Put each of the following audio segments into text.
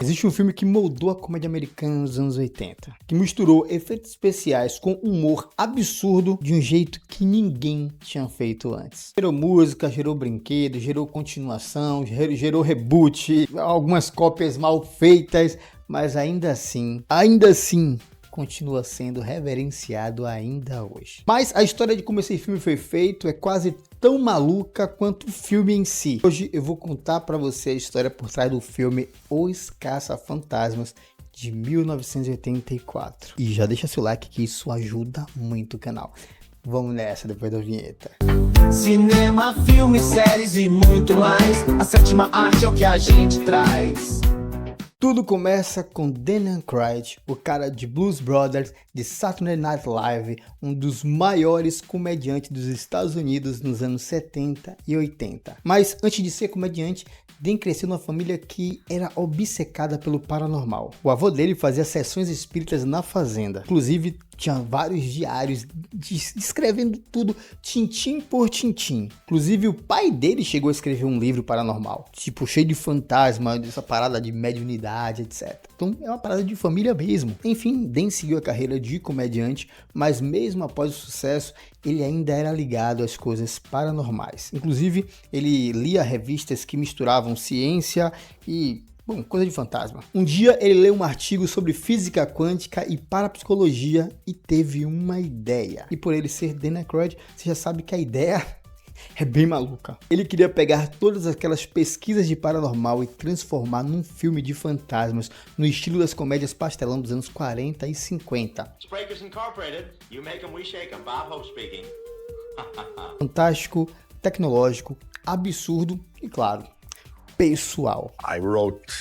Existe um filme que moldou a comédia americana nos anos 80, que misturou efeitos especiais com humor absurdo de um jeito que ninguém tinha feito antes. Gerou música, gerou brinquedo, gerou continuação, gerou reboot, algumas cópias mal feitas, mas ainda assim, continua sendo reverenciado ainda hoje. Mas a história de como esse filme foi feito é quase tão maluca quanto o filme em si. Hoje eu vou contar para você a história por trás do filme Os Caça-Fantasmas de 1984. E já deixa seu like que isso ajuda muito o canal. Vamos nessa depois da vinheta. Cinema, filmes, séries e muito mais. A sétima arte é o que a gente traz. Tudo começa com Dan Aykroyd, o cara de Blues Brothers, de Saturday Night Live, um dos maiores comediantes dos Estados Unidos nos anos 70 e 80. Mas antes de ser comediante, Dan cresceu numa família que era obcecada pelo paranormal. O avô dele fazia sessões espíritas na fazenda, inclusive tinha vários diários descrevendo tudo, tintim por tintim. Inclusive o pai dele chegou a escrever um livro paranormal, tipo cheio de fantasma, dessa parada de mediunidade, etc. Então é uma parada de família mesmo. Enfim, Dan seguiu a carreira de comediante, mas mesmo após o sucesso, ele ainda era ligado às coisas paranormais. Inclusive, ele lia revistas que misturavam ciência e coisa de fantasma. Um dia ele leu um artigo sobre física quântica e parapsicologia e teve uma ideia. E por ele ser Dan Aykroyd, você já sabe que a ideia é bem maluca. Ele queria pegar todas aquelas pesquisas de paranormal e transformar num filme de fantasmas no estilo das comédias pastelão dos anos 40 e 50. Fantástico, tecnológico, absurdo e claro, pessoal. I wrote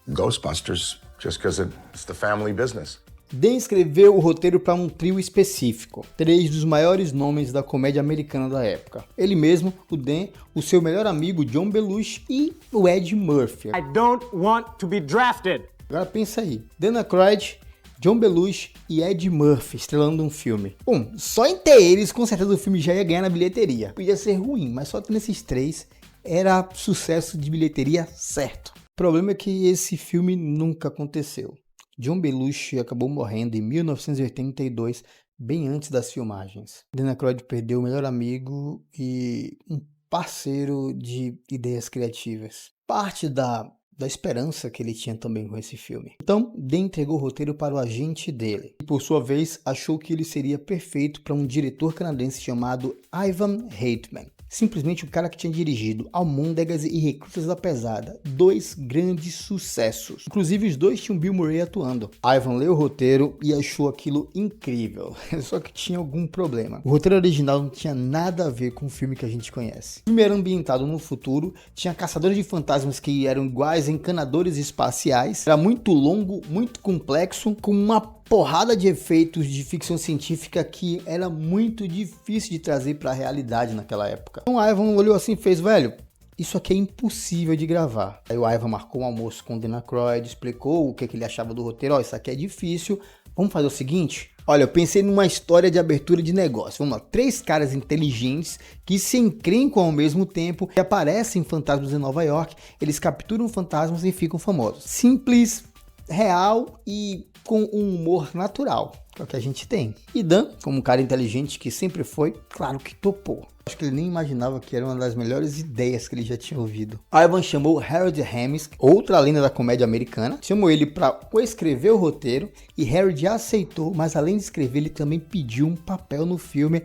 Ghostbusters just because it's the family business. Dan escreveu o roteiro para um trio específico, 3 dos maiores nomes da comédia americana da época. Ele mesmo, o Dan, o seu melhor amigo John Belushi e o Ed Murphy. I don't want to be drafted. Agora pensa aí, Dan Aykroyd, John Belushi e Ed Murphy estrelando um filme. Bom, só em ter eles, com certeza o filme já ia ganhar na bilheteria. Podia ser ruim, mas só tendo esses 3 era sucesso de bilheteria certo. O problema é que esse filme nunca aconteceu. John Belushi acabou morrendo em 1982, bem antes das filmagens. Dan Aykroyd perdeu o melhor amigo e um parceiro de ideias criativas. Parte da esperança que ele tinha também com esse filme. Então, Dan entregou o roteiro para o agente dele. E por sua vez, achou que ele seria perfeito para um diretor canadense chamado Ivan Reitman. Simplesmente o cara que tinha dirigido Almôndegas e Recrutas da Pesada, 2 grandes sucessos. Inclusive os 2 tinham Bill Murray atuando. Ivan leu o roteiro e achou aquilo incrível, só que tinha algum problema. O roteiro original não tinha nada a ver com o filme que a gente conhece. O filme era ambientado no futuro, tinha caçadores de fantasmas que eram iguais a encanadores espaciais, era muito longo, muito complexo, com uma porrada de efeitos de ficção científica que era muito difícil de trazer para a realidade naquela época. Então o Ivan olhou assim e fez, velho, isso aqui é impossível de gravar. Aí o Ivan marcou um almoço com o Dan Aykroyd, explicou o que ele achava do roteiro. Isso aqui é difícil, vamos fazer o seguinte? Olha, eu pensei numa história de abertura de negócio. Vamos lá, 3 caras inteligentes que se encrencam ao mesmo tempo, que aparecem fantasmas em Nova York, eles capturam fantasmas e ficam famosos. Simples, real e com um humor natural, que é o que a gente tem. E Dan, como um cara inteligente que sempre foi, claro que topou. Acho que ele nem imaginava que era uma das melhores ideias que ele já tinha ouvido. Ivan chamou Harold Ramis, outra lenda da comédia americana, chamou ele para coescrever o roteiro e Harold aceitou, mas além de escrever, ele também pediu um papel no filme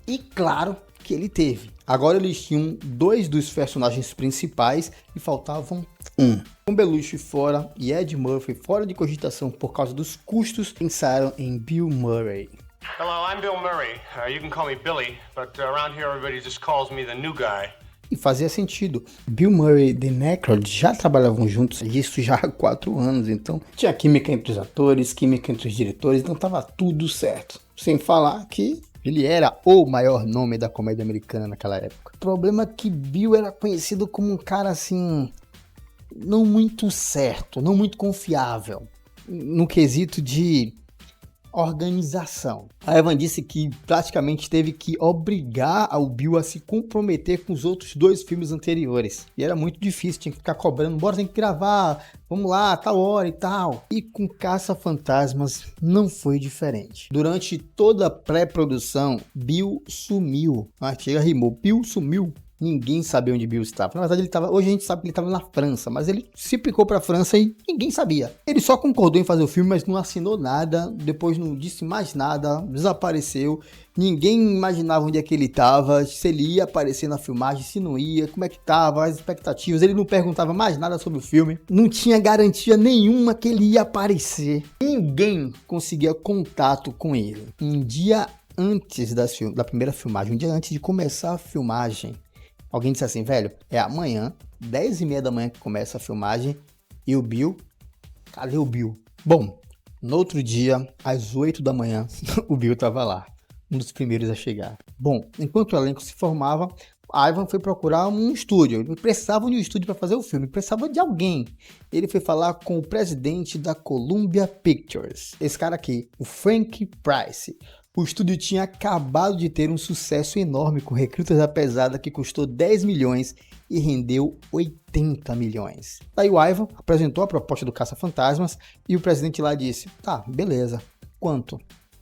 e claro que ele teve. Agora eles tinham 2 dos personagens principais e faltavam um. Com Belushi fora e Ed Murphy fora de cogitação por causa dos custos, pensaram em Bill Murray. Hello, I'm Bill Murray. You can call me Billy, but around here everybody just calls me the new guy. E fazia sentido. Bill Murray e Dan Aykroyd já trabalhavam juntos, isso já há 4 anos, então tinha química entre os atores, química entre os diretores, então tava tudo certo. Sem falar que ele era o maior nome da comédia americana naquela época. O problema é que Bill era conhecido como um cara assim, não muito certo, não muito confiável, no quesito de organização. A Ivan disse que praticamente teve que obrigar o Bill a se comprometer com os outros 2 filmes anteriores. E era muito difícil, tinha que ficar cobrando, bora, tem que gravar, vamos lá, tal hora e tal. E com Caça-Fantasmas não foi diferente. Durante toda a pré-produção, Bill sumiu. Chega, rimou, Bill sumiu. Ninguém sabia onde Bill estava. Na verdade, ele estava. Hoje a gente sabe que ele estava na França, mas ele se picou para a França e ninguém sabia. Ele só concordou em fazer o filme, mas não assinou nada. Depois não disse mais nada, desapareceu. Ninguém imaginava onde é que ele estava, se ele ia aparecer na filmagem, se não ia, como é que estava, as expectativas. Ele não perguntava mais nada sobre o filme. Não tinha garantia nenhuma que ele ia aparecer. Ninguém conseguia contato com ele. Um dia antes da primeira filmagem, um dia antes de começar a filmagem, alguém disse assim, velho, é amanhã, 10h30 da manhã que começa a filmagem, e o Bill, cadê o Bill? Bom, no outro dia, às 8 da manhã, o Bill tava lá, um dos primeiros a chegar. Bom, enquanto o elenco se formava, Ivan foi procurar um estúdio, ele precisava de um estúdio para fazer o filme, precisava de alguém. Ele foi falar com o presidente da Columbia Pictures, esse cara aqui, o Frank Price. O estúdio tinha acabado de ter um sucesso enorme com Recrutas da Pesada, que custou 10 milhões e rendeu 80 milhões. Daí o Ivan apresentou a proposta do Caça-Fantasmas e o presidente lá disse, tá, beleza, quanto?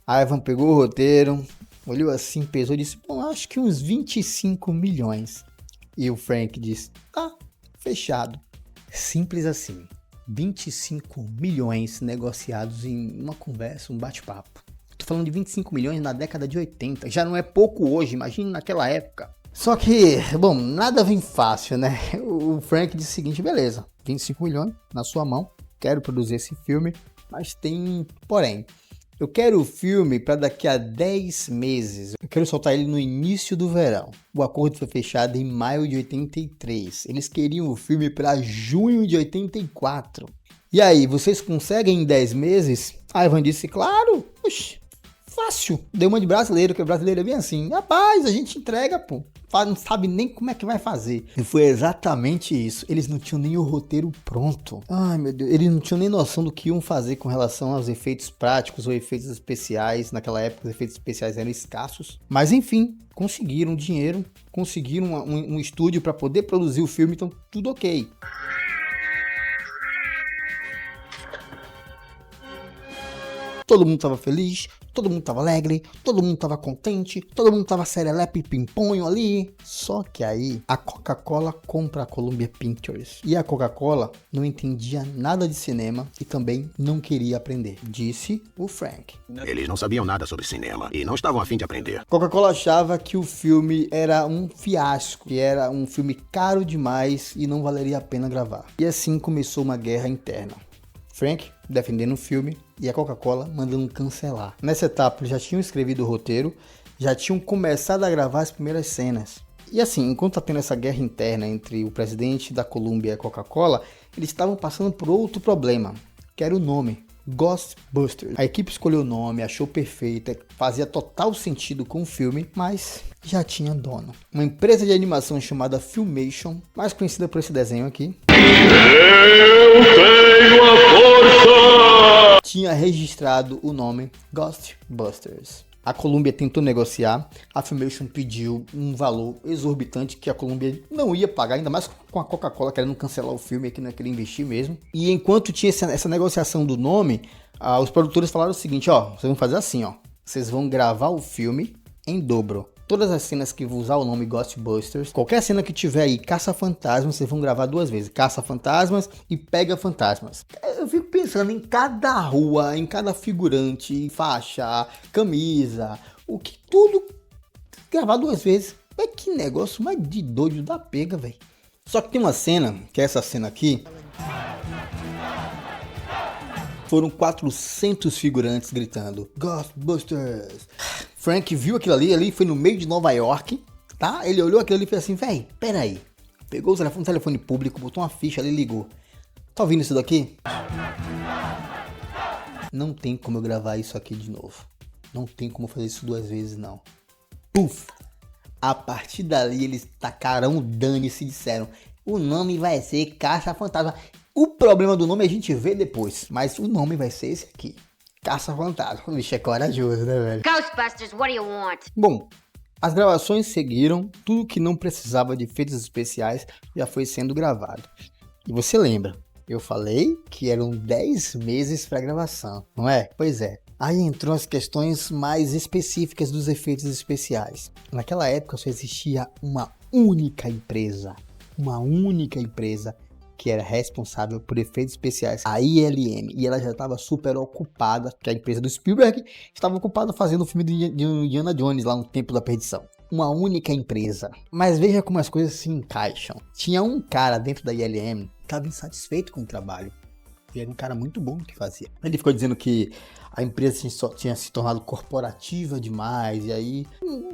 Ivan pegou o roteiro, olhou assim, pesou e disse, bom, acho que uns 25 milhões. E o Frank disse, tá, fechado. Simples assim, 25 milhões negociados em uma conversa, um bate-papo. Tô falando de 25 milhões na década de 80. Já não é pouco hoje, imagine naquela época. Só que, bom, nada vem fácil, né? O Frank disse o seguinte, beleza, 25 milhões na sua mão, quero produzir esse filme, mas tem porém. Eu quero o filme para daqui a 10 meses. Eu quero soltar ele no início do verão. O acordo foi fechado em maio de 83. Eles queriam o filme para junho de 84. E aí, vocês conseguem em 10 meses? A Ivan disse, claro, oxi. Fácil, deu uma de brasileiro, que o brasileiro é bem assim, rapaz, a gente entrega, pô, não sabe nem como é que vai fazer. E foi exatamente isso, eles não tinham nem o roteiro pronto. Ai meu Deus, eles não tinham nem noção do que iam fazer com relação aos efeitos práticos ou efeitos especiais. Naquela época os efeitos especiais eram escassos, mas enfim, conseguiram dinheiro, conseguiram um estúdio para poder produzir o filme, então tudo ok. Todo mundo estava feliz, todo mundo estava alegre, todo mundo estava contente, todo mundo estava serelepe e pimponho ali. Só que aí a Coca-Cola compra a Columbia Pictures. E a Coca-Cola não entendia nada de cinema e também não queria aprender, disse o Frank. Eles não sabiam nada sobre cinema e não estavam a fim de aprender. Coca-Cola achava que o filme era um fiasco, que era um filme caro demais e não valeria a pena gravar. E assim começou uma guerra interna. Frank defendendo o filme e a Coca-Cola mandando cancelar. Nessa etapa eles já tinham escrevido o roteiro, já tinham começado a gravar as primeiras cenas. E assim, enquanto tá tendo essa guerra interna entre o presidente da Columbia e a Coca-Cola, eles estavam passando por outro problema, que era o nome, Ghostbusters. A equipe escolheu o nome, achou perfeita, fazia total sentido com o filme, mas já tinha dono. Uma empresa de animação chamada Filmation, mais conhecida por esse desenho aqui, eu tenho a força! Tinha registrado o nome Ghostbusters. A Columbia tentou negociar, a Filmation pediu um valor exorbitante que a Columbia não ia pagar, ainda mais com a Coca-Cola querendo cancelar o filme, que não queria investir mesmo. E enquanto tinha essa negociação do nome, os produtores falaram o seguinte, ó, vocês vão fazer assim, ó, vocês vão gravar o filme em dobro. Todas as cenas que vão usar o nome Ghostbusters, qualquer cena que tiver aí Caça-Fantasmas, vocês vão gravar 2 vezes. Caça-Fantasmas e Pega-Fantasmas. Eu fico pensando em cada rua, em cada figurante, faixa, camisa, o que tudo gravar 2 vezes. É que negócio mais de doido da pega, velho. Só que tem uma cena, que é essa cena aqui. Foram 400 figurantes gritando Ghostbusters. Frank viu aquilo ali foi no meio de Nova York, tá? Ele olhou aquilo ali e fez assim, véi, peraí. Pegou o telefone público, botou uma ficha ali e ligou. Tá ouvindo isso daqui? Não tem como eu gravar isso aqui de novo. Não tem como fazer isso 2 vezes, não. Puf! A partir dali eles tacaram o dane-se e disseram, o nome vai ser Caça-Fantasma. O problema do nome a gente vê depois, mas o nome vai ser esse aqui. Caça-fantasma. O bicho é corajoso, né, velho? Ghostbusters, what do you want? Bom, as gravações seguiram, tudo que não precisava de efeitos especiais já foi sendo gravado. E você lembra, eu falei que eram 10 meses para gravação, não é? Pois é. Aí entrou as questões mais específicas dos efeitos especiais. Naquela época só existia uma única empresa que era responsável por efeitos especiais, a ILM, e ela já estava super ocupada, que a empresa do Spielberg estava ocupada fazendo o filme de Indiana Jones lá no Templo da Perdição. Uma única empresa. Mas veja como as coisas se encaixam. Tinha um cara dentro da ILM que estava insatisfeito com o trabalho. E era um cara muito bom no que fazia. Ele ficou dizendo que a empresa tinha se tornado corporativa demais, e aí...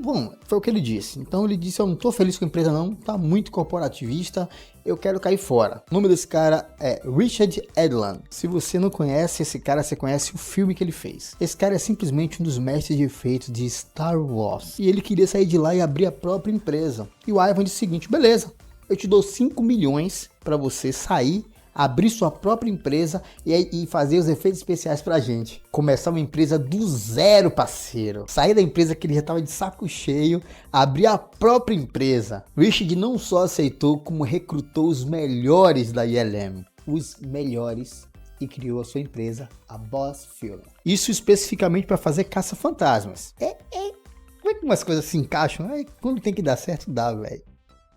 Bom, foi o que ele disse. Então ele disse, eu não tô feliz com a empresa não, tá muito corporativista, eu quero cair fora. O nome desse cara é Richard Edlund. Se você não conhece esse cara, você conhece o filme que ele fez. Esse cara é simplesmente um dos mestres de efeitos de Star Wars. E ele queria sair de lá e abrir a própria empresa. E o Ivan disse o seguinte, beleza, eu te dou 5 milhões para você sair, abrir sua própria empresa e fazer os efeitos especiais pra gente. Começar uma empresa do zero, parceiro. Sair da empresa que ele já tava de saco cheio, abrir a própria empresa. Richard não só aceitou, como recrutou os melhores da ILM. Os melhores. E criou a sua empresa, a Boss Film. Isso especificamente para fazer caça-fantasmas. Como é que umas coisas se encaixam? Quando tem que dar certo, dá, velho.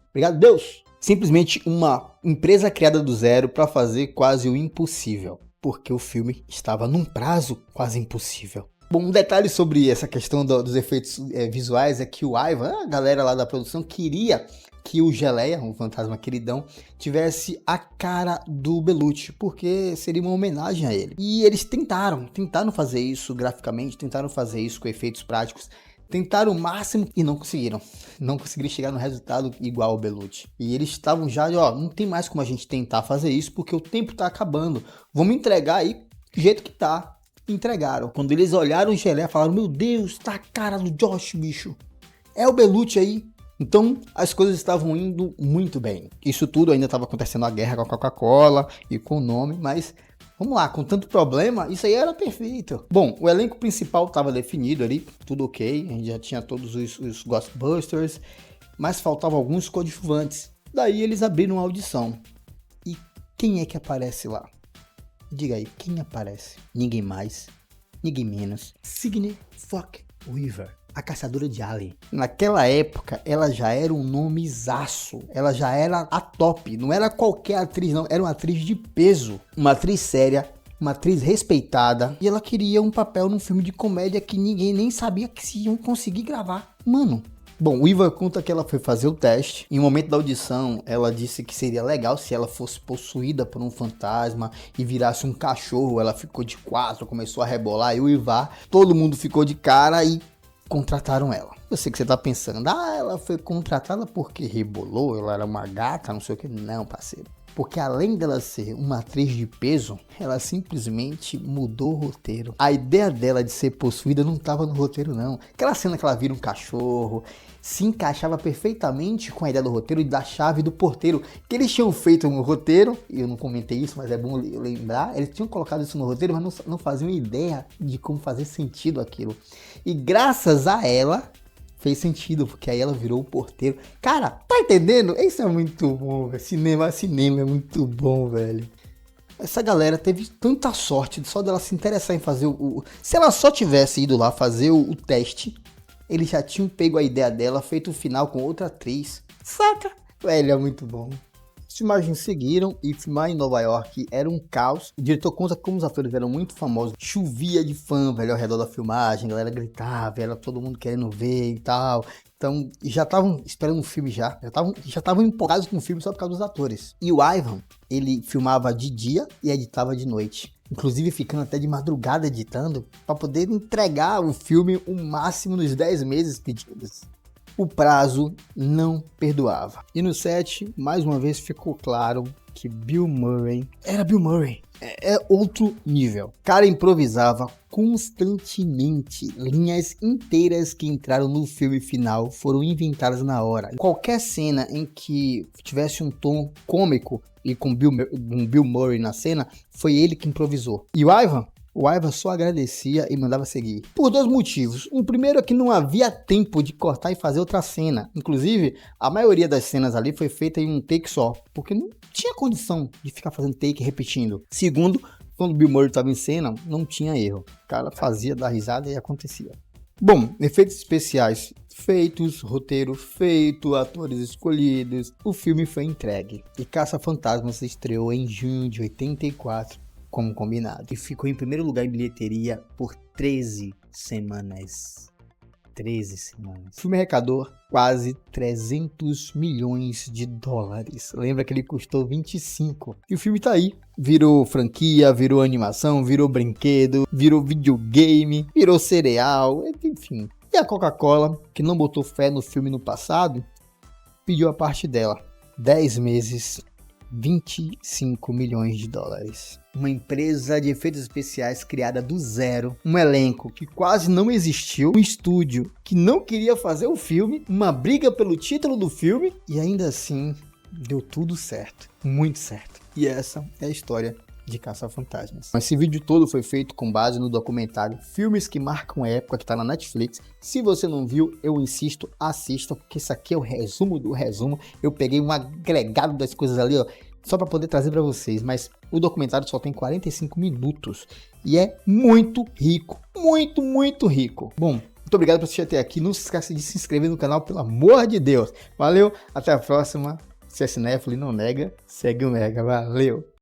Obrigado, Deus! Simplesmente uma empresa criada do zero para fazer quase o impossível, porque o filme estava num prazo quase impossível. Bom, um detalhe sobre essa questão dos efeitos visuais é que o Ivan, a galera lá da produção, queria que o Geleia, o fantasma queridão, tivesse a cara do Belushi, porque seria uma homenagem a ele. E eles tentaram fazer isso graficamente, tentaram fazer isso com efeitos práticos, tentaram o máximo e não conseguiram. Não conseguiram chegar no resultado igual ao Belushi. E eles estavam já, não tem mais como a gente tentar fazer isso porque o tempo tá acabando. Vamos entregar aí do jeito que tá. Entregaram. Quando eles olharam o Geleia, falaram, meu Deus, tá a cara do Josh, bicho. É o Belushi aí. Então, as coisas estavam indo muito bem. Isso tudo ainda estava acontecendo a guerra com a Coca-Cola e com o nome, mas... Vamos lá, com tanto problema, isso aí era perfeito. Bom, o elenco principal estava definido ali, tudo ok. A gente já tinha todos os Ghostbusters, mas faltavam alguns coadjuvantes. Daí eles abriram a audição. E quem é que aparece lá? Diga aí, quem aparece? Ninguém mais, ninguém menos. Sigourney Weaver, a caçadora de Alien. Naquela época, ela já era um nomezaço. Ela já era a top. Não era qualquer atriz, não. Era uma atriz de peso. Uma atriz séria. Uma atriz respeitada. E ela queria um papel num filme de comédia que ninguém nem sabia que se iam conseguir gravar. Mano. Bom, o Ivan conta que ela foi fazer o teste. Em um momento da audição, ela disse que seria legal se ela fosse possuída por um fantasma e virasse um cachorro. Ela ficou de quatro, começou a rebolar. E o Ivan, todo mundo ficou de cara e contrataram ela. Eu sei que você tá pensando, ela foi contratada porque rebolou, ela era uma gata, não sei o que. Não, parceiro. Porque além dela ser uma atriz de peso, ela simplesmente mudou o roteiro. A ideia dela de ser possuída não estava no roteiro, não. Aquela cena que ela vira um cachorro se encaixava perfeitamente com a ideia do roteiro e da chave do porteiro. Que eles tinham feito no roteiro, e eu não comentei isso, mas é bom lembrar, eles tinham colocado isso no roteiro, mas não faziam ideia de como fazer sentido aquilo. E graças a ela... fez sentido, porque aí ela virou o porteiro. Cara, tá entendendo? Isso é muito bom, velho. Cinema é muito bom, velho. Essa galera teve tanta sorte só dela se interessar em fazer Se ela só tivesse ido lá fazer o teste, eles já tinham pego a ideia dela, feito o final com outra atriz. Saca? Velho, é muito bom. As filmagens seguiram e filmar em Nova York era um caos. O diretor conta como os atores eram muito famosos. Chovia de fã, velho, ao redor da filmagem. A galera gritava, era todo mundo querendo ver e tal. Então, já estavam esperando o filme já. Já estavam empolgados com o filme só por causa dos atores. E o Ivan, ele filmava de dia e editava de noite. Inclusive ficando até de madrugada editando para poder entregar o filme o máximo nos 10 meses pedidos. O prazo não perdoava. E no set, mais uma vez ficou claro que Bill Murray era Bill Murray. É outro nível. O cara improvisava constantemente. Linhas inteiras que entraram no filme final foram inventadas na hora. Qualquer cena em que tivesse um tom cômico e com Bill Murray na cena, foi ele que improvisou. E o Ivan O Aiva só agradecia e mandava seguir. Por 2 motivos. O primeiro é que não havia tempo de cortar e fazer outra cena. Inclusive, a maioria das cenas ali foi feita em um take só, porque não tinha condição de ficar fazendo take e repetindo. Segundo, quando o Bill Murray estava em cena, não tinha erro. O cara fazia, dar risada e acontecia. Bom, efeitos especiais feitos, roteiro feito, atores escolhidos, o filme foi entregue. E Caça-Fantasmas estreou em junho de 84, como combinado. E ficou em primeiro lugar em bilheteria por 13 semanas. 13 semanas. O filme arrecadou quase 300 milhões de dólares. Lembra que ele custou 25. E o filme tá aí. Virou franquia, virou animação, virou brinquedo, virou videogame, virou cereal, enfim. E a Coca-Cola, que não botou fé no filme no passado, pediu a parte dela. 10 meses, 25 milhões de dólares. Uma empresa de efeitos especiais criada do zero, um elenco que quase não existiu, um estúdio que não queria fazer o filme, uma briga pelo título do filme e ainda assim deu tudo certo, muito certo. E essa é a história de Caça-Fantasmas. Esse vídeo todo foi feito com base no documentário Filmes que Marcam Época, que está na Netflix. Se você não viu, eu insisto, assista, porque isso aqui é o resumo do resumo. Eu peguei um agregado das coisas ali, ó, só para poder trazer para vocês, mas o documentário só tem 45 minutos e é muito rico, muito rico. Bom, muito obrigado por assistir até aqui. Não se esqueça de se inscrever no canal, pelo amor de Deus. Valeu, até a próxima. Se é cinéfilo e não nega, segue o Mega. Valeu!